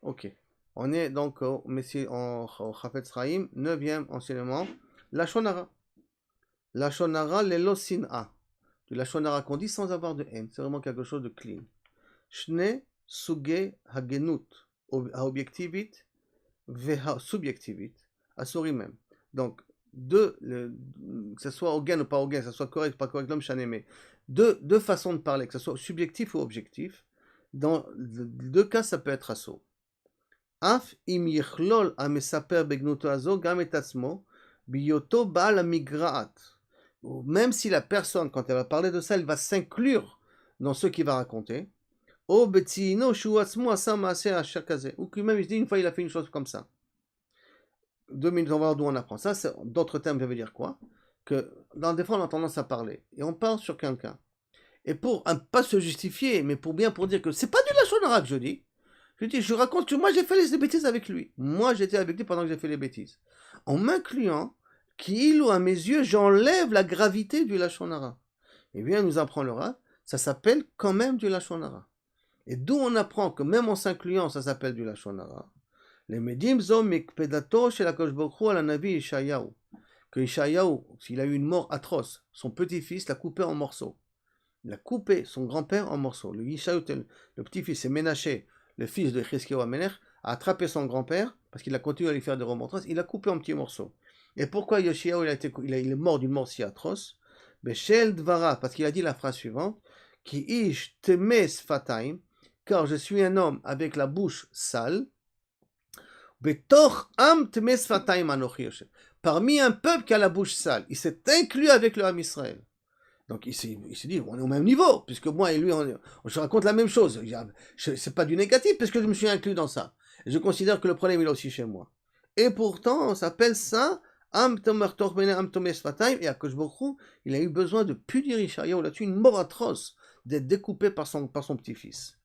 Ok. On est donc au Chafetz Chaim, 9e enseignement, Lashon Hara. Lashon Hara lelo sin'a. Du Lashon Hara qu'on dit sans avoir de haine. C'est vraiment quelque chose de clean. Shne suge hagenut, objectivit, veha subjectivit, asuri même. Donc, que ce soit hogan ou pas hogan, que ce soit correct ou pas correct, l'homme chané, mais deux façons de parler, que ce soit subjectif ou objectif, dans les deux cas, ça peut être assaut. Af im yichlol amesaper begnuto azo gam et atzmo, biyoto baal migraat. Même si la personne, quand elle va parler de ça, elle va s'inclure dans ce qu'il va raconter. Ou betzino shu atzmo asa maaseh asher kaze. Ou que même il se dit une fois il a fait une chose comme ça. 2 minutes, on va voir d'où on apprend ça. D'autres termes, ça veut dire quoi? Que dans des fois, on a tendance à parler et on parle sur quelqu'un. Et pour pas se justifier, mais pour dire que c'est pas du lachon hara que je dis, je raconte que moi j'ai fait les bêtises avec lui. Moi j'étais avec lui pendant que j'ai fait les bêtises. En m'incluant, qu'il ou à mes yeux, j'enlève la gravité du lachon hara. Et bien, nous apprend le Rav, ça s'appelle quand même du lachon hara. Et d'où on apprend que même en s'incluant, ça s'appelle du lachon hara. Les médim zo mikpedato chez la Koshbokhu à la Navi Ishayahu. Que Ishayahu, s'il a eu une mort atroce, son petit-fils l'a coupé en morceaux. Il a coupé son grand-père en morceaux. Le Ishayahu, le petit-fils, c'est Ménaché, le fils de Chizkiyahu Amelech, a attrapé son grand-père, parce qu'il a continué à lui faire des remontrances, il l'a coupé en petits morceaux. Et pourquoi Yoshiyahu il est mort d'une mort si atroce? Beshel Dvara, parce qu'il a dit la phrase suivante, Ki ish temes fataim, car je suis un homme avec la bouche sale, parmi un peuple qui a la bouche sale, il s'est inclus avec le Ham Israël. Donc il s'est dit, on est au même niveau, puisque moi et lui, je raconte la même chose. C'est pas du négatif, parce que je me suis inclus dans ça. Et je considère que le problème il est aussi chez moi. Et pourtant, on s'appelle ça Am Tomer Torbene Am Tomes Fataim, et Akash Baruch il a eu besoin de punir Ishayahu là-dessus, une mort atroce, d'être découpé par son petit-fils.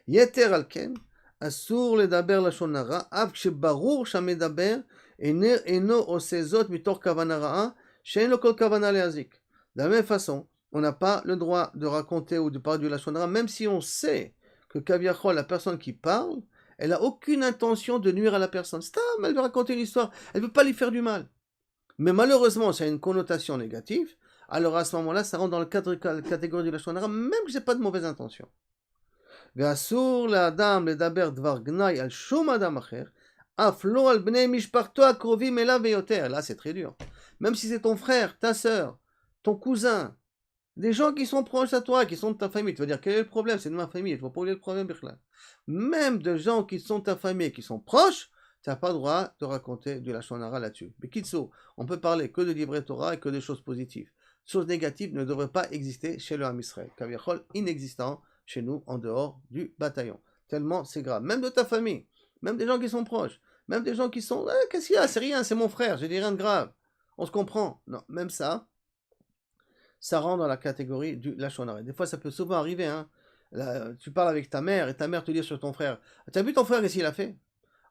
Yeter Alken, אסור לדבר לשון הרע, אף כשברור שהמדבר אינו עושה זאת מתוך כוונה רעה, שאין לו כל כוונה להזיק. De la même façon, on n'a pas le droit de raconter ou de parler du lachon hara, même si on sait que Kaviachol, la personne qui parle, elle n'a aucune intention de nuire à la personne. Stam, elle veut raconter une histoire, elle ne veut pas lui faire du mal. Mais malheureusement, ça a une connotation négative, alors à ce moment-là, ça rentre dans la catégorie du lachon hara, même que je n'ai pas de mauvaise intention. ואסור לאדם לדבר דבר גנאי על שום אדם אחר, אף לא על בני משפחתו הקרובים אליו ויותר. Là, c'est très dur. Même si c'est ton frère, ta soeur, ton cousin, des gens qui sont proches à toi, qui sont de ta famille, tu vas dire, quel est le problème? C'est de ma famille, je vois pas où est le problème, Birkla. Même de gens qui sont de ta famille, qui sont proches, tu n'as pas le droit de raconter du lachon hara là-dessus. Mais Kitso, on peut parler que de livret Torah et que de choses positives. Choses négatives ne devraient pas exister chez le Ham Israël. Kaviachol, inexistant chez nous, en dehors du bataillon. Tellement c'est grave. Même de ta famille, même des gens qui sont proches, même des gens qui sont, qu'est-ce qu'il y a? C'est rien, c'est mon frère, j'ai dit rien de grave. On se comprend. Non, même ça rentre dans la catégorie du lachon hara. Des fois, ça peut souvent arriver, hein. Là, tu parles avec ta mère et ta mère te dit sur ton frère, tu as vu ton frère, qu'est-ce qu'il a fait?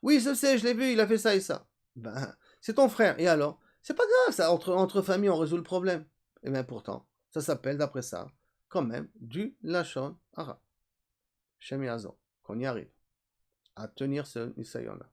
Oui, je sais, je l'ai vu, il a fait ça et ça. Ben, c'est ton frère. Et alors? C'est pas grave, ça, entre familles, on résout le problème. Et bien pourtant, ça s'appelle, d'après ça, quand même, du lachon hara. Shem Yazor, qu'on y arrive à tenir ce nisayon-là.